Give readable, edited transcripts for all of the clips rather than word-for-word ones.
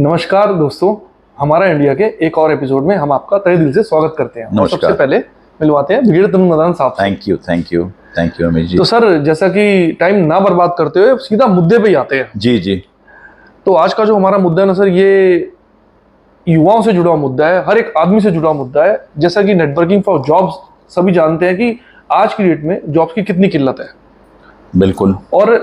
नमस्कार दोस्तों, हमारा इंडिया के एक और एपिसोड में हम आपका तहे दिल से स्वागत करते हैं। और सबसे पहले मिलवाते हैं ब्रिगेडियर तनु नदान साहब से। Thank you Amit ji. तो सर, जैसा कि टाइम ना बर्बाद करते हुए सीधा मुद्दे पे ही आते हैं। जी। तो आज का जो हमारा मुद्दा है ना सर, ये युवाओं से जुड़ा मुद्दा है, हर एक आदमी से जुड़ा मुद्दा है। जैसा कि नेटवर्किंग फॉर जॉब्स, सभी जानते हैं कि आज की डेट में जॉब्स की कितनी किल्लत है। बिल्कुल। और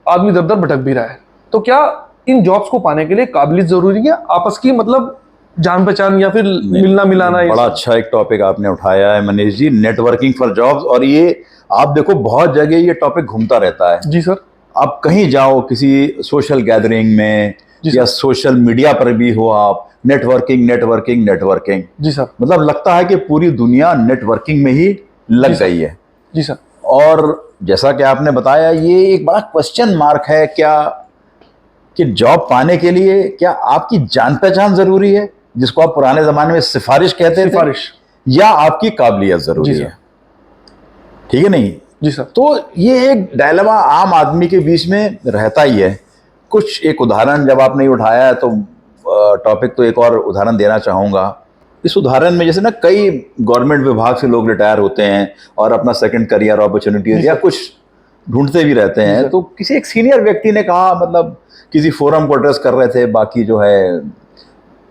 आदमी दर दर भटक भी रहा है। तो क्या इन जॉब्स को पाने के लिए काबिलियत जरूरी है, आपस की मतलब जान पहचान, या फिर मिलना मिलाना? बड़ा अच्छा एक टॉपिक आपने उठाया है Manish ji, networking for jobs. और ये आप देखो बहुत जगह ये टॉपिक घूमता रहता है। जी सर। आप कहीं जाओ किसी सोशल गैदरिंग में या सोशल मीडिया पर भी हो, आप नेटवर्किंग। जी सर। मतलब लगता है कि पूरी दुनिया नेटवर्किंग में ही लग गई है। जी सर। और जैसा कि आपने बताया, ये एक बड़ा क्वेश्चन मार्क है क्या कि जॉब पाने के लिए क्या आपकी जान पहचान जरूरी है, जिसको आप पुराने जमाने में सिफारिश कहते थे, या आपकी काबिलियत जरूरी है? ठीक है नहीं? जी सर। तो ये एक डायलेमा आम आदमी के बीच में रहता ही है। कुछ एक उदाहरण जब आपने उठाया है तो टॉपिक, तो एक और उदाहरण देना चाहूँगा। इस उदाहरण में जैसे ना कई गवर्नमेंट विभाग से लोग रिटायर होते हैं और अपना सेकंड करियर अपॉर्चुनिटीज या कुछ ढूंढते भी रहते हैं। तो किसी एक सीनियर व्यक्ति ने कहा, मतलब किसी फोरम को एड्रेस कर रहे थे बाकी जो है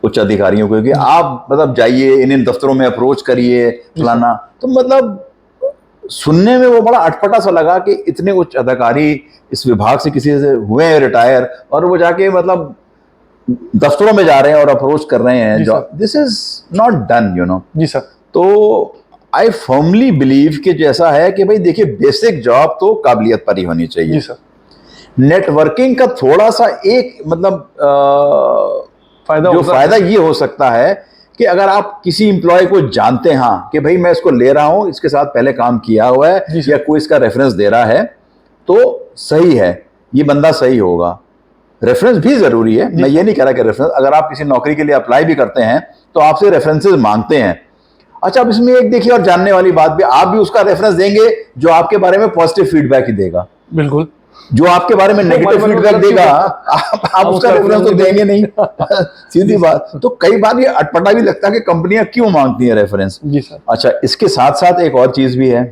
उच्च अधिकारियों को, कि आप मतलब जाइए इन दफ्तरों में अप्रोच करिए फलाना। तो मतलब सुनने में वो बड़ा अटपटा सा लगा कि इतने उच्च अधिकारी इस विभाग से किसी से हुए हैं रिटायर, और वो जाके मतलब दफ्तरों में जा रहे हैं और अप्रोच कर रहे हैं। This is not done, you know. जी सर। तो आई फर्मली बिलीव कि जैसा है कि भाई देखिए, बेसिक जॉब तो काबिलियत पर ही होनी चाहिए। जी सर। नेटवर्किंग का थोड़ा सा एक मतलब फायदा ये हो सकता है कि अगर आप किसी एम्प्लॉय को जानते हैं, हाँ, कि भाई मैं इसको ले रहा हूं, इसके साथ पहले काम किया हुआ है, या कोई इसका रेफरेंस दे रहा है, तो सही है, ये बंदा सही होगा। रेफरेंस भी जरूरी है, मैं ये नहीं कह रहा कि रेफरेंस, अगर आप किसी नौकरी के लिए अप्लाई भी करते हैं तो आपसे रेफरेंसेस मांगते हैं। अच्छा, अब इसमें एक देखिए और जानने वाली बात भी, आप भी उसका रेफरेंस देंगे जो आपके बारे में पॉजिटिव फीडबैक ही देगा। बिल्कुल। जो आपके बारे में नेगेटिव फीडबैक देगा, आप उसका रेफरेंस तो देंगे नहीं। सीधी बात। तो कई बार ये अटपटा भी लगता है कि कंपनियां क्यों मांगती हैं रेफरेंस। जी सर। अच्छा, इसके साथ साथ एक और चीज भी है,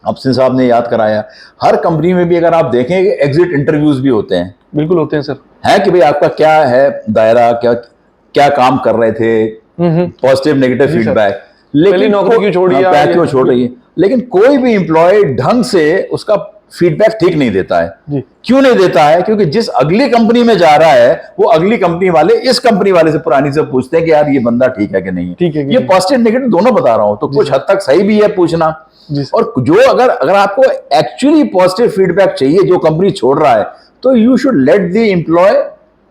अफसन साहब ने याद कराया, हर कंपनी में भी अगर आप देखें एग्जिट इंटरव्यूज भी होते हैं। बिल्कुल होते हैं सर। है कि भाई आपका क्या है दायरा, क्या काम कर रहे थे, पॉजिटिव नेगेटिव फीडबैक, लेकिन नौकरी क्यों छोड़ी, क्या क्यों छोड़ रही है। लेकिन कोई भी एम्प्लॉय ढंग से उसका फीडबैक ठीक नहीं देता है। जी। क्यों नहीं देता है? क्योंकि जिस अगली कंपनी में जा रहा है, वो अगली कंपनी वाले इस कंपनी वाले से पुरानी से पूछते हैं कि यार ये बंदा ठीक है कि नहीं है। ये पॉजिटिव नेगेटिव दोनों बता रहा हूं, तो कुछ हद तक सही भी है पूछना। और जो अगर आपको एक्चुअली पॉजिटिव फीडबैक चाहिए जो कंपनी छोड़ रहा है, तो you should let the employee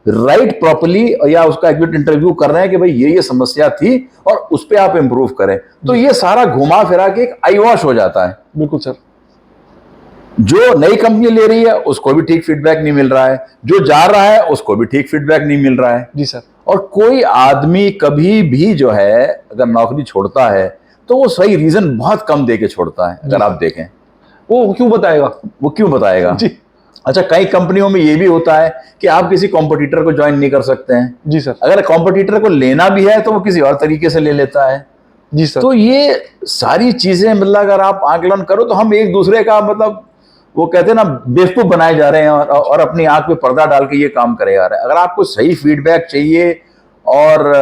write properly, या उसका एग्जिट इंटरव्यू कर रहे हैं कि भाई ये समस्या थी और उस पर आप इंप्रूव करें। तो ये सारा घुमा फिरा के एक आई वॉश हो जाता है। बिल्कुल सर। जो नई कंपनी ले रही है उसको भी ठीक फीडबैक नहीं मिल रहा है, जो जा रहा है उसको भी ठीक फीडबैक नहीं मिल रहा है। जी सर। और कोई आदमी कभी भी जो है अगर नौकरी छोड़ता है तो वो सही रीजन बहुत कम दे के छोड़ता है। अगर आप देखें, वो क्यों बताएगा? जी। अच्छा, कई कंपनियों में ये भी होता है कि आप किसी कॉम्पिटिटर को ज्वाइन नहीं कर सकते हैं। जी सर। अगर कॉम्पिटिटर को लेना भी है तो वो किसी और तरीके से ले लेता है। जी सर। तो ये सारी चीजें मतलब अगर आप आकलन करो तो हम एक दूसरे का मतलब वो कहते हैं ना, बेवकूफ बनाए जा रहे हैं और अपनी आंख पे पर्दा डाल के ये काम करे जा रहे हैं। अगर आपको सही फीडबैक चाहिए और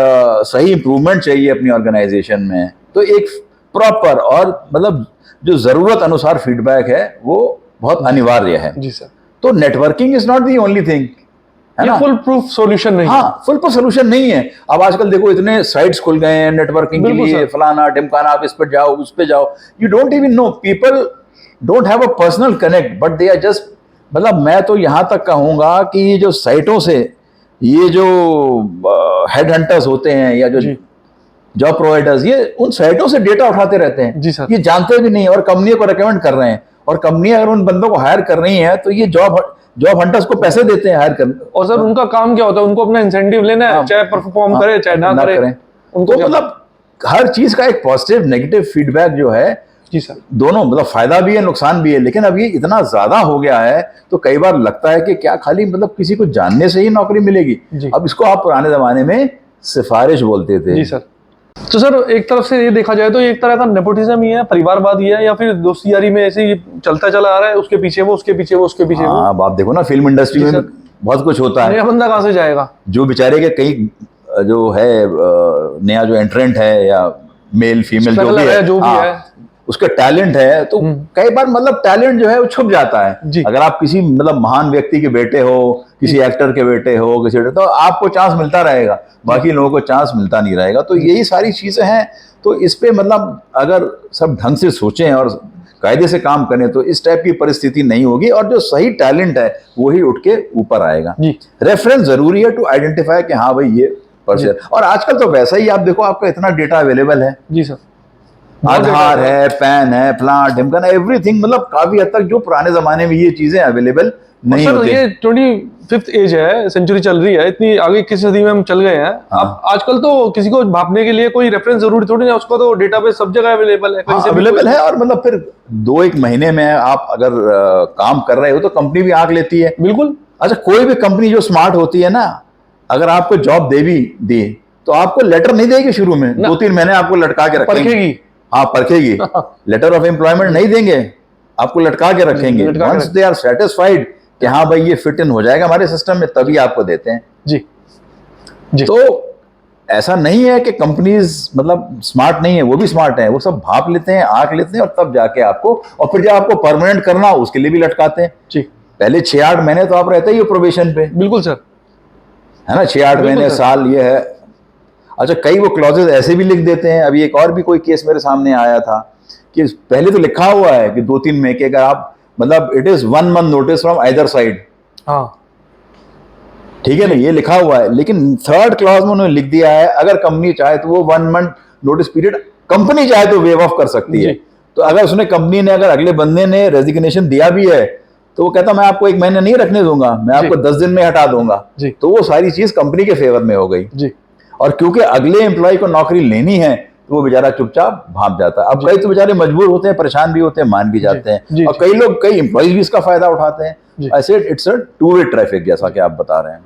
सही इंप्रूवमेंट चाहिए अपनी ऑर्गेनाइजेशन में, तो एक प्रॉपर और मतलब जो जरूरत अनुसार फीडबैक है वो बहुत अनिवार्य है। जी सर। तो networking is not the only thing, है ना? फुल प्रूफ सॉल्यूशन नहीं। हाँ, फुल प्रूफ सॉल्यूशन नहीं है। अब आजकल देखो इतने साइट्स खुल गए हैं नेटवर्किंग के लिए, फलाना ढिमकाना, आप इस पर जाओ उस पर जाओ। You don't even know, people don't have a personal connect, but they are just, मतलब मैं तो यहां तक कहूंगा कि ये जो साइटों से ये जो हेड हंटर्स होते हैं या जो जॉब प्रोवाइडर्स, ये उन साइटों से डेटा उठाते रहते हैं। जी सर। ये जानते भी नहीं और कंपनियों को रेकमेंड कर रहे हैं, और कंपनियां अगर उन बंदों को हायर कर रही हैं तो ये जॉब हंटर्स को पैसे देते हैं हायर करने। और सर उनका काम क्या होता है? उनको अपना इंसेंटिव लेना है, चाहे परफॉर्म करे चाहे ना करे। उनको मतलब हर चीज का एक पॉजिटिव नेगेटिव फीडबैक जो है जी सर। दोनों मतलब फायदा भी है नुकसान भी है, लेकिन अब ये इतना ज्यादा हो गया है तो कई बार लगता है कि क्या खाली मतलब किसी को जानने से ही नौकरी मिलेगी। जी। अब इसको आप पुराने जमाने में सिफारिश बोलते थे। जी सर। तो सर एक तरफ से ये देखा जाए तो ये एक तरह का नेपोटिज्म ही है, परिवारवाद ही है, या फिर दोस्ती यारी में ऐसे ही चलता चला आ रहा है, उसके पीछे वो, उसके पीछे वो, उसके पीछे वो। हाँ, अब आप देखो ना फिल्म इंडस्ट्री जी में सर। बहुत कुछ होता है। नया बंदा कहाँ से जाएगा? जो बेचारे के कई जो है नया जो एंट्रेंट है या मेल फीमेल जो भी Struggler है, है, जो भी हाँ, है। उसका टैलेंट है तो कई बार मतलब टैलेंट जो है वो छुप जाता है। जी। अगर आप किसी मतलब महान व्यक्ति के बेटे हो, किसी एक्टर के बेटे हो, किसी तो आपको चांस मिलता रहेगा, बाकी लोगों को चांस मिलता नहीं रहेगा। तो यही सारी चीजें हैं। तो इस पे मतलब अगर सब ढंग से सोचें और कायदे से काम करें तो इस टाइप की परिस्थिति नहीं होगी, और जो सही टैलेंट है वही उठ के ऊपर आएगा। जी। रेफरेंस जरूरी है टू आइडेंटिफाई कि हाँ भाई ये पर्सन। और आजकल तो वैसा ही आप देखो, आपका इतना डेटा अवेलेबल है, जी सर। बहुत आधार data है, पैन है, प्लान ढिमकाना, एवरीथिंग, मतलब काफी हद तक जो पुराने जमाने में ये चीजें अवेलेबल नहीं सर होती। ये 25th एज है, सेंचुरी चल रही है, इतनी आगे किस सदी में हम चल गए हैं। अब आजकल तो किसी को भापने के लिए कोई रेफरेंस जरूरी थोड़ी नहीं है, उसका तो डेटाबेस सब जगह अवेलेबल है, कहीं से भी अवेलेबल है। और मतलब फिर 2-1 महीने में आप अगर काम कर रहे हो तो कंपनी भी आंक लेती है। बिल्कुल। अच्छा, कोई भी कंपनी जो स्मार्ट होती है ना, अगर आपको जॉब दे भी दी तो आपको लेटर नहीं देगी शुरू में, 2-3 महीने आपको लटका के रखेंगे। परखेगी। हाँ, परखेगी। लेटर ऑफ एम्प्लॉयमेंट नहीं देंगे, आपको लटका के रखेंगे। लटका के वंस दे आर सेटिस्फाइड कि हाँ भाई ये फिट इन हो जाएगा हमारे सिस्टम में, तभी आपको देते हैं। जी। जी। तो ऐसा नहीं है कि कंपनीज मतलब स्मार्ट नहीं है, वो भी स्मार्ट है, वो सब भाप लेते हैं, आंक लेते हैं, और तब जाके आपको, और फिर जब आपको परमानेंट करना हो उसके लिए भी लटकाते हैं। जी। पहले 6-8 महीने तो आप रहते ही हो प्रोबेशन पे, बिल्कुल सर। है ना, 6-8 बिल्कुल महीने, सर। साल, ये है। अच्छा, कई वो क्लॉजेज ऐसे भी लिख देते हैं। अभी एक और भी कोई केस मेरे सामने आया था कि पहले तो लिखा हुआ है कि 2-3 महीने के, अगर आप मतलब it is 1 month notice from either side, हाँ ठीक है ना, ये लिखा हुआ है। लेकिन 3rd क्लॉज में उन्होंने लिख दिया है अगर कंपनी चाहे तो वो 1 मंथ नोटिस पीरियड कंपनी चाहे तो वेव ऑफ कर सकती है। जी। तो अगर उसने कंपनी ने, अगर अगले बंदे ने रेजिग्नेशन दिया भी है तो वो कहता मैं आपको 1 महीने नहीं रखने दूंगा, मैं जी। आपको 10 दिन में हटा दूंगा। जी। तो वो सारी चीज कंपनी के फेवर में हो गई। जी। और क्योंकि अगले एम्प्लॉय को नौकरी लेनी है तो वो बेचारा चुपचाप भाग जाता है। अब कई तो बेचारे मजबूर होते हैं, परेशान भी होते हैं, मान भी जाते हैं, और कई लोग, कई एम्प्लॉयज भी इसका फायदा उठाते हैं। ऐसे it's a two way traffic, जैसा कि आप बता रहे हैं।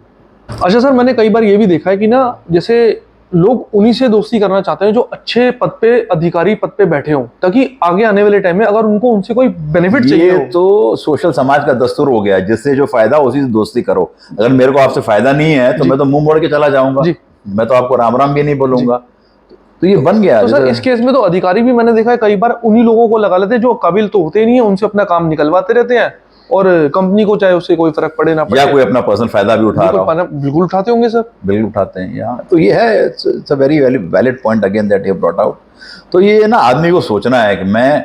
अच्छा सर, मैंने कई बार ये भी देखा है कि ना, जैसे लोग उन्हीं से दोस्ती करना चाहते हैं जो अच्छे पद पे, अधिकारी पद पे बैठे हों, ताकि आगे आने वाले टाइम में अगर उनको उनसे कोई बेनिफिट चाहिए हो। तो सोशल समाज का दस्तूर हो गया, जिससे जो फायदा उसी से दोस्ती करो। अगर मेरे को आपसे फायदा नहीं है तो मैं तो मुंह मोड़ के चला जाऊंगा, मैं तो आपको राम राम भी नहीं बोलूंगा। तो ये बन गया। तो सर इस केस में तो अधिकारी भी मैंने देखा है कई बार उन्हीं लोगों को लगा लेते हैं जो काबिल तो होते नहीं है, उनसे अपना काम निकलवाते रहते हैं, और कंपनी को चाहे उससे कोई फर्क पड़े ना पड़े, या कोई अपना पर्सनल फायदा भी उठा रहा हो। बिल्कुल उठाते होंगे सर। बिल्कुल उठाते हैं यहाँ। तो ये है, it's a very valid point again that you brought out. तो ये ना आदमी को सोचना है कि मैं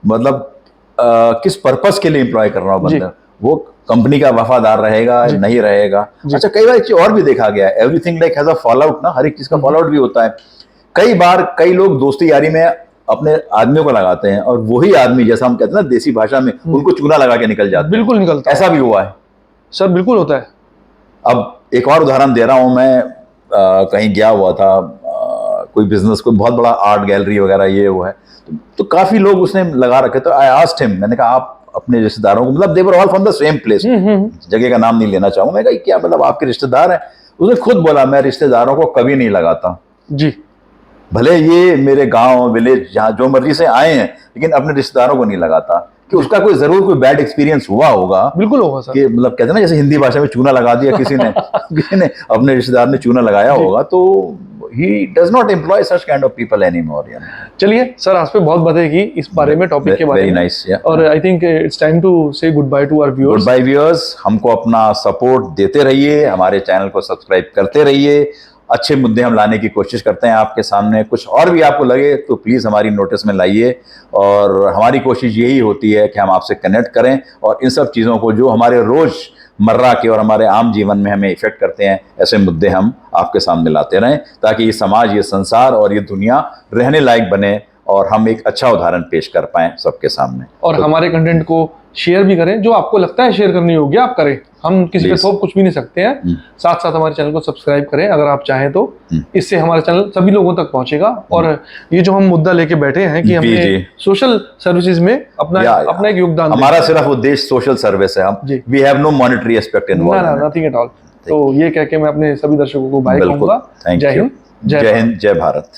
मतलब किस पर्पस के लिए एम्प्लॉय कर रहा हूँ बंदा, वो कंपनी का वफादार रहेगा नहीं रहेगा। अच्छा, कई बार एक चीज और भी देखा गया है, everything like has a fall out ना, हर एक चीज का फॉल आउट भी होता है। कई बार कई लोग दोस्ती यारी में अपने आदमियों को लगाते हैं, और वही आदमी, जैसा हम कहते हैं ना देसी भाषा में, उनको चूना लगा के निकल जाते हैं। बिल्कुल निकलता है, ऐसा भी हुआ है सर, बिल्कुल होता है। अब एक और उदाहरण दे रहा हूं मैं। कहीं गया हुआ था, कोई बिजनेस, कोई बहुत बड़ा आर्ट गैलरी वगैरह ये वो है, तो काफी लोग उसने लगा रखे। तो आई आस्क्ड हिम, मैंने कहा आप अपने रिश्तेदारों को, मतलब they were all from the same place, जगह का नाम नहीं लेना चाहूंगा, मैं कहा क्या मतलब आपके रिश्तेदार हैं? उसने खुद बोला मैं रिश्तेदारों को कभी नहीं लगाता जी, भले ये मेरे गांव विलेज जहाँ जो मर्जी से आए हैं, लेकिन अपने रिश्तेदारों को नहीं लगाता। कि उसका कोई जरूर कोई बैड एक्सपीरियंस हुआ होगा। बिल्कुल होगा सर। कि मतलब कहते हैं ना, जैसे हिंदी भाषा में चूना लगा दिया किसी ने किसी ने अपने रिश्तेदार ने चूना लगाया होगा, तो he does not employ such kind of people anymore। चलिए सर, आज पे बहुत बातें की इस बारे में, टॉपिक के बारे में। Very nice, yeah। और I think it's time to say good bye to our viewers. Good bye viewers, हमको अपना सपोर्ट देते रहिए, हमारे चैनल को सब्सक्राइब करते रहिए। अच्छे मुद्दे हम लाने की कोशिश करते हैं आपके सामने। कुछ और भी आपको लगे तो प्लीज़ हमारी नोटिस में लाइए, और हमारी कोशिश यही होती है कि हम आपसे कनेक्ट करें, और इन सब चीज़ों को जो हमारे रोज़मर्रा के और हमारे आम जीवन में हमें इफेक्ट करते हैं, ऐसे मुद्दे हम आपके सामने लाते रहें, ताकि ये समाज, ये संसार और ये दुनिया रहने लायक बने और हम एक अच्छा उदाहरण पेश कर पाएं सबके सामने। और हमारे कंटेंट को शेयर भी करें, जो आपको लगता है शेयर करनी होगी आप करें, हम किसी पे Please. थोप कुछ भी नहीं सकते हैं। साथ साथ हमारे चैनल को सब्सक्राइब करें अगर आप चाहें तो, इससे हमारा चैनल सभी लोगों तक पहुंचेगा। और ये जो हम मुद्दा लेके बैठे हैं कि जी, हमने जी। सोशल सर्विसेज में अपना एक योगदान हमारा सिर्फ उद्देश्य सोशल सर्विस है, हम जी। We have no monetary aspect ना इन्वॉल्व। Nothing at all. तो ये कह के मैं अपने सभी दर्शकों को बाय बिल्कुल, कहूंगा। थैंक जय यू। हिंद, जय जय भारत। हिंद, जय भारत।